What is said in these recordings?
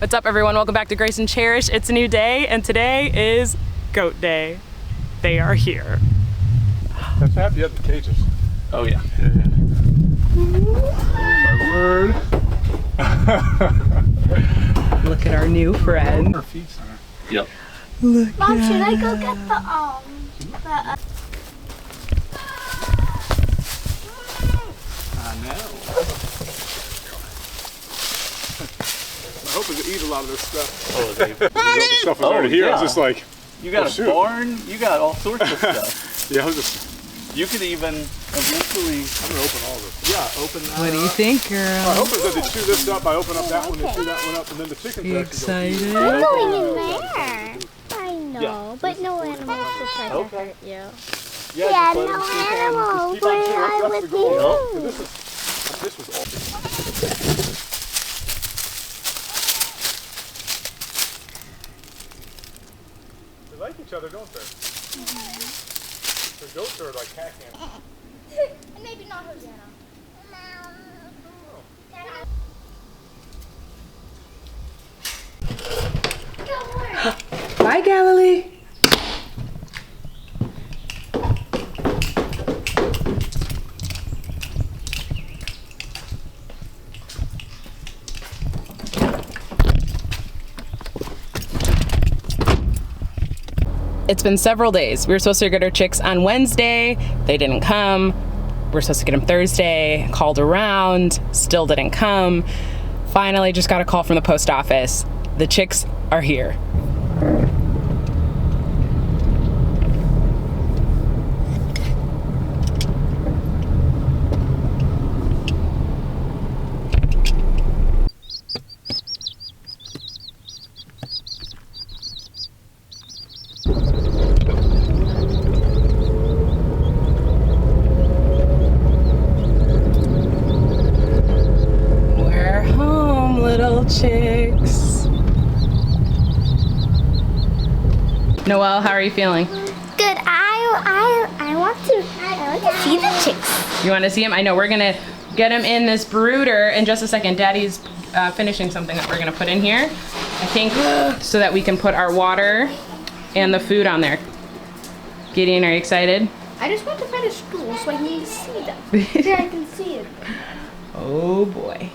What's up, everyone? Welcome back to Grace and Cherish. It's a new day, and today is Goat Day. They are here. That's happy you have the cages. Oh yeah. My word. Look at our new friend. Her feet are. Yep. Look Mom, at should I go get the I know. I hope they eat a lot of this stuff. Oh, they. The stuff was already here. I was just like, You got a barn. You got all sorts of stuff. yeah, I was just. You could even eventually. I'm gonna open all this. Yeah, open that. What do you think, girl? I hope it's that they chew this up. I open up that one, they chew that one up, and then the chickens You actually excited? We're going in there. I know, Yeah. but no animals will try to Okay. hurt you. Yeah, no just let them keep on- animals. keep on We're chewing. That's with the goal. you. This was all. They like each other, don't they? The goats are like pack animals. Maybe not Hosanna. Bye, Galilee. It's been several days. We were supposed to get our chicks on Wednesday. They didn't come. We were supposed to get them Thursday. Called around, still didn't come. Finally, just got a call from the post office. The chicks are here. We're home, little chicks. Noelle, how are you feeling? Good. I want to see the chicks. You want to see them? I know. We're going to get them in this brooder in just a second. Daddy's finishing something that we're going to put in here, I think, so that we can put our water and the food on there. Gideon, are you excited? I just want to find a stool so I can see them. Here I can see it. Oh boy.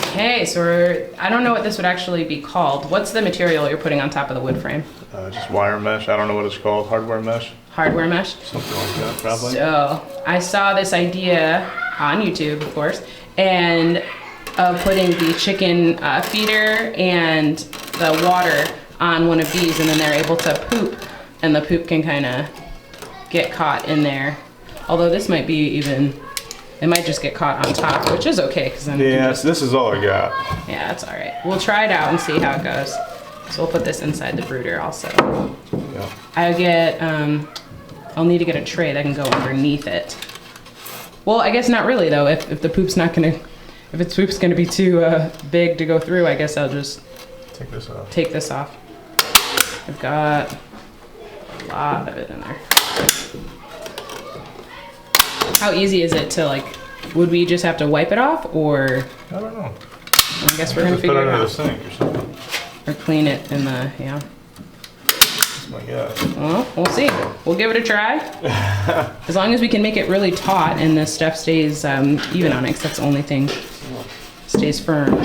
Okay, so I don't know what this would actually be called. What's the material you're putting on top of the wood frame? Just wire mesh. I don't know what it's called. Hardware mesh. Hardware mesh? Something like that, probably. So I saw this idea on YouTube, of course, and of putting the chicken feeder and the water on one of these, and then they're able to poop, and the poop can kind of get caught in there. Although this might be even, it might just get caught on top, which is okay, because then Yeah, this is all I got. yeah, that's all right. We'll try it out and see how it goes. So we'll put this inside the brooder also. Yeah. I'll need to get a tray that can go underneath it. Well, I guess not really though. If the poop's not gonna, if its poop's gonna be too big to go through, I guess I'll just Take this off. take this off. I've got a lot of it in there. How easy is it to like, would we just have to wipe it off, or I don't know. I guess we're gonna Just put figure it it under the out. sink or something. Or clean it in the, yeah. Oh my God. Well, we'll see. We'll give it a try. As long as we can make it really taut and the stuff stays even on it, 'cause that's the only thing stays firm.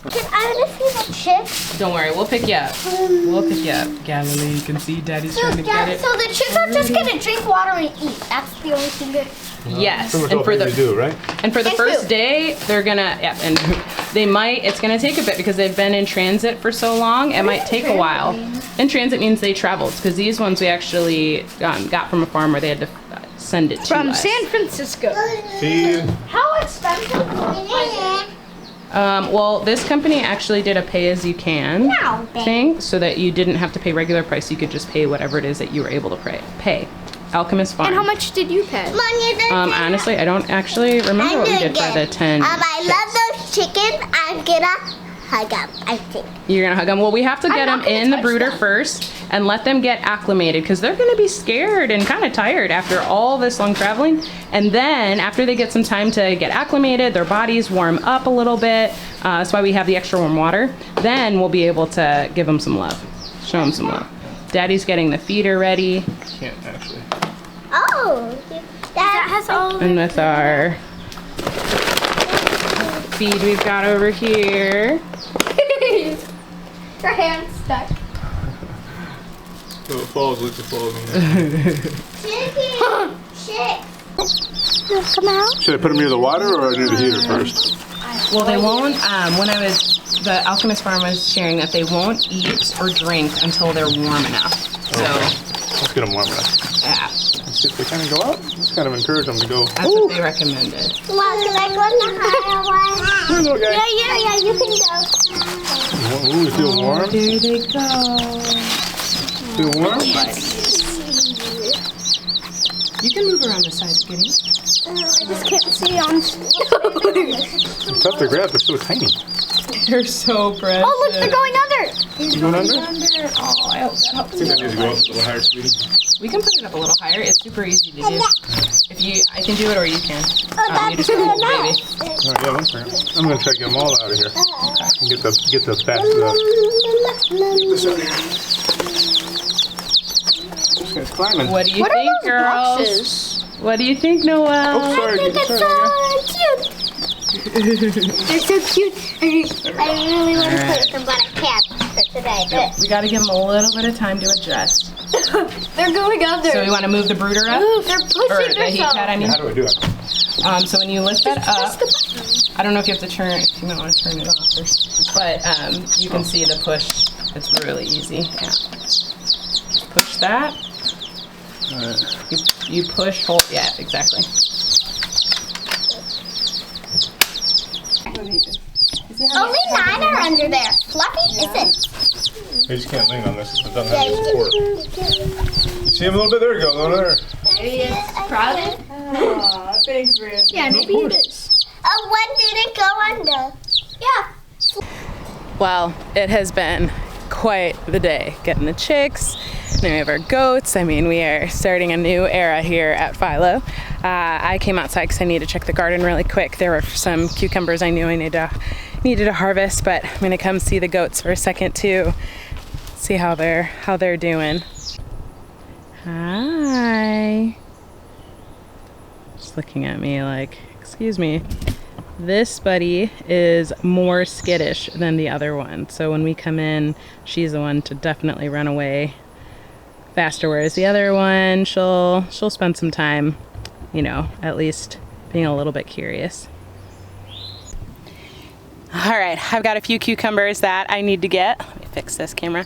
I want to see the chicks. Don't worry, we'll pick you up. We'll pick you up. Galilee, you can see Daddy's trying to get it. So the chicks are just gonna drink water and eat. That's the only thing that. Yes, Pretty much and all for we the do, right? and for the And first food. day, they're gonna and they might. It's gonna take a bit because they've been in transit for so long. It might take a while. In transit means they traveled, because these ones we actually got from a farm where they had to send it to From us. San Francisco. See, How expensive? Well, this company actually did a pay-as-you-can Wow, babe. thing, so that you didn't have to pay regular price. You could just pay whatever it is that you were able to pay. Alchemist Farm. And how much did you pay? Honestly, I don't actually remember what we did for the 10. I love those chickens. I'm gonna hug them, I think. You're gonna hug them. Well, we have to get them in the brooder first and let them get acclimated because they're gonna be scared and kind of tired after all this long traveling. And then after they get some time to get acclimated, their bodies warm up a little bit. That's why we have the extra warm water. Then we'll be able to give them some love, show them some love. Daddy's getting the feeder ready. Can't actually. Oh, that has all. And with our feed we've got over here. Her hand's stuck. So it falls, look, it falls on there. Chick. Come out. Should I put them near the water or near the heater first? Well, they won't, the Alchemist Farm was sharing that they won't eat or drink until they're warm enough. So, Let's get them warm enough. yeah, Let's see if they kind of go up. Let's kind of encourage them to go. that's what they recommended. Well, can I go in the higher one? Here, little guy. Yeah, you can go. Ooh, you feel warm? There they go. Feel warm? You can move around the side, Kitty. I just can't see on. It's tough to grab, they're so tiny. They're so precious. Oh, look, they're going under. You going under? Oh, I hope that helps. I think that needs to go up a little higher, sweetie. We can put it up a little higher. It's super easy to do. I can do it or you can. Oh, You that's just really go, baby. nice. All right, yeah, one second. I'm gonna try to get them all out of here. And get the fat This guy's climbing. What do you What are think, those girls? boxes? What do you think, Noel? Oh, sorry. I think it's so cute. They're so cute. I really want to play with them, but I can't for today. We got to give them a little bit of time to adjust. They're going under. So we want to move the brooder up? They're Or pushing the heat pad, I mean. How do I do it? So when you lift that up, I don't know if you have to turn, if you might want to turn it off first, but you can see the push. It's really easy. Yeah. Push that. You push, hold, yeah, exactly. Only 9 are under there. Fluffy isn't. I just can't lean on this. It doesn't Yeah, have you any support. You see him a little bit? There you go. Over there. Crowded? Thanks, Ram. Yeah, maybe it is. Oh, when did it go under? Yeah. Well, it has been quite the day. Getting the chicks, then we have our goats. I mean, we are starting a new era here at Philo. I came outside because I needed to check the garden really quick. There were some cucumbers I knew I needed to harvest, but I'm gonna come see the goats for a second too. See how they're doing. Hi. Just looking at me like, excuse me. This buddy is more skittish than the other one. So when we come in, she's the one to definitely run away faster, whereas the other one, she'll spend some time, you know, at least being a little bit curious. All right, I've got a few cucumbers that I need to get. Let me fix this camera.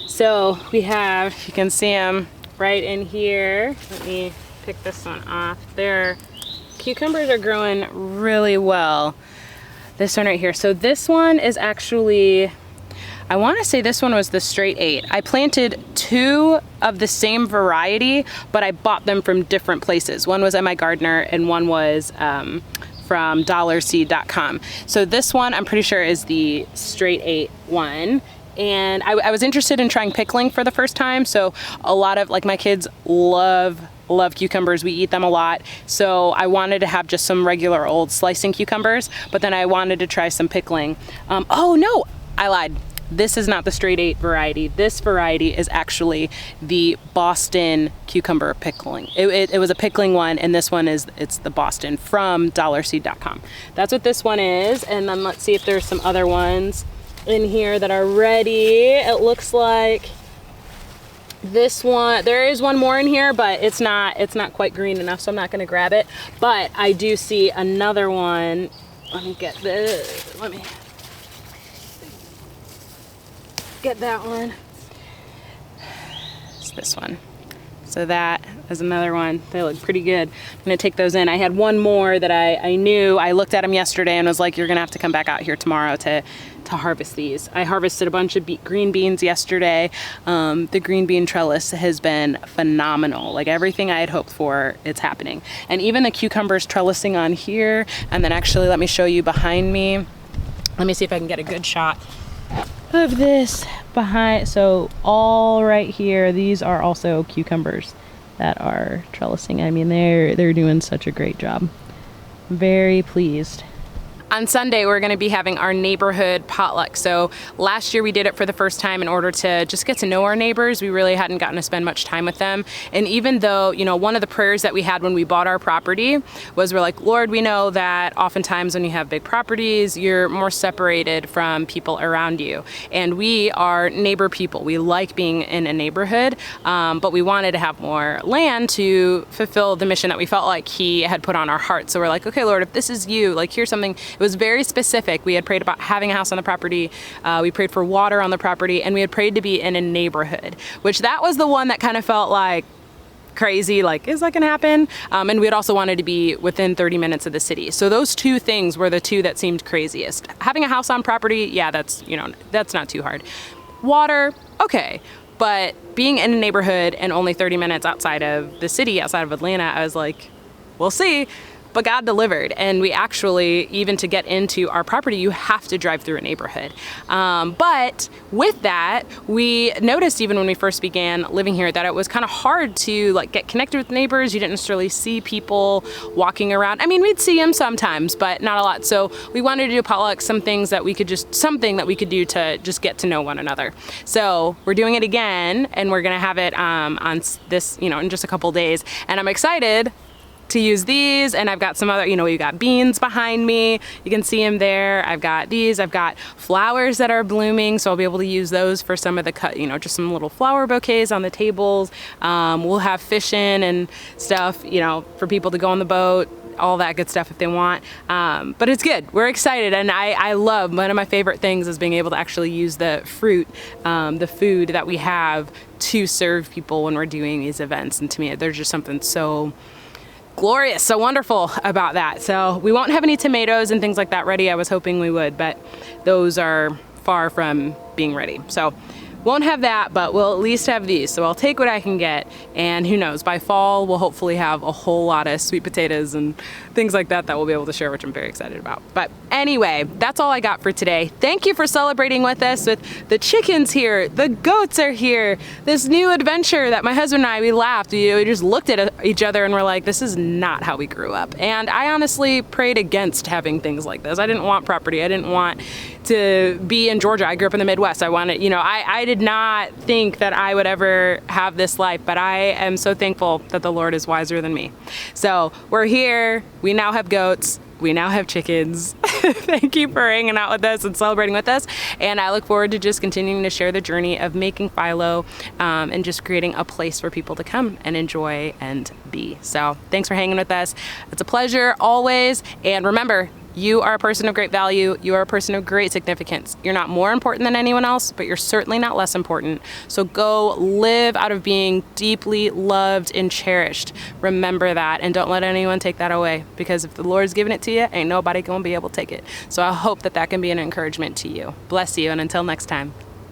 So we have, you can see them right in here. Let me pick this one off. Cucumbers are growing really well. This one right here. So this one is actually, I want to say this one was the straight 8. I planted 2 of the same variety, but I bought them from different places. One was at my gardener and one was from dollarseed.com. So this one I'm pretty sure is the straight 8 one. And I was interested in trying pickling for the first time. So a lot of, like, my kids love cucumbers. We eat them a lot. So I wanted to have just some regular old slicing cucumbers, but then I wanted to try some pickling. Oh no, I lied. This is not the straight 8 variety. This variety is actually the Boston cucumber pickling. It was a pickling one, and this one it's the Boston from dollarseed.com. That's what this one is. And then let's see if there's some other ones in here that are ready. It looks like this one, there is one more in here, but it's not quite green enough, so I'm not gonna grab it. But I do see another one. Let me get this, let me get that one. It's this one. So that is another one. They look pretty good. I'm gonna take those in. I had one more that I knew. I looked at them yesterday and was like, you're gonna have to come back out here tomorrow to harvest these. I harvested a bunch of green beans yesterday. The green bean trellis has been phenomenal. Like everything I had hoped for, it's happening. And even the cucumbers trellising on here, and then actually let me show you behind me. Let me see if I can get a good shot of this behind. So all right here, these are also cucumbers that are trellising. I mean, they're doing such a great job. Very pleased. On Sunday, we're going to be having our neighborhood potluck. So last year we did it for the first time in order to just get to know our neighbors. We really hadn't gotten to spend much time with them. And even though, you know, one of the prayers that we had when we bought our property was we're like, Lord, we know that oftentimes when you have big properties, you're more separated from people around you. And we are neighbor people. We like being in a neighborhood, but we wanted to have more land to fulfill the mission that we felt like he had put on our hearts. So we're like, okay, Lord, if this is you, like here's something. It was very specific. We had prayed about having a house on the property. We prayed for water on the property, and we had prayed to be in a neighborhood, which that was the one that kind of felt like crazy, like, is that gonna happen? And we had also wanted to be within 30 minutes of the city. So those two things were the two that seemed craziest. Having a house on property, yeah, that's, you know, that's not too hard. Water, okay. But being in a neighborhood and only 30 minutes outside of the city, outside of Atlanta, I was like, we'll see. But God delivered, and we actually, even to get into our property, you have to drive through a neighborhood. But with that, we noticed even when we first began living here that it was kind of hard to like get connected with neighbors. You didn't necessarily see people walking around. I mean, we'd see them sometimes, but not a lot. So we wanted to do potluck, something that we could do to just get to know one another. So we're doing it again, and we're gonna have it on this, you know, in just a couple days. And I'm excited to use these, and I've got some other, you know, we've got beans behind me, you can see them there. I've got these, I've got flowers that are blooming, so I'll be able to use those for some of the cut, you know, just some little flower bouquets on the tables. We'll have fish in and stuff, you know, for people to go on the boat, all that good stuff if they want. But it's good, we're excited, and I love, one of my favorite things is being able to actually use the fruit, the food that we have to serve people when we're doing these events. And to me, there's just something so glorious, so wonderful about that. So we won't have any tomatoes and things like that ready. I was hoping we would, but those are far from being ready. So won't have that, but we'll at least have these. So I'll take what I can get, and who knows, by fall we'll hopefully have a whole lot of sweet potatoes and things like that that we'll be able to share, which I'm very excited about. But anyway, that's all I got for today. Thank you for celebrating with us with the chickens here, the goats are here, this new adventure that my husband and I, we laughed, we just looked at each other and we're like, this is not how we grew up. And I honestly prayed against having things like this. I didn't want property. I didn't want to be in Georgia. I grew up in the Midwest. I wanted, you know, I did not think that I would ever have this life, but I am so thankful that the Lord is wiser than me. So we're here. We now have goats. We now have chickens. Thank you for hanging out with us and celebrating with us. And I look forward to just continuing to share the journey of making Philo and just creating a place for people to come and enjoy and be. So thanks for hanging with us. It's a pleasure always. And remember, you are a person of great value. You are a person of great significance. You're not more important than anyone else, but you're certainly not less important. So go live out of being deeply loved and cherished. Remember that, and don't let anyone take that away, because if the Lord's given it to you, ain't nobody gonna be able to take it. So I hope that that can be an encouragement to you. Bless you, and until next time.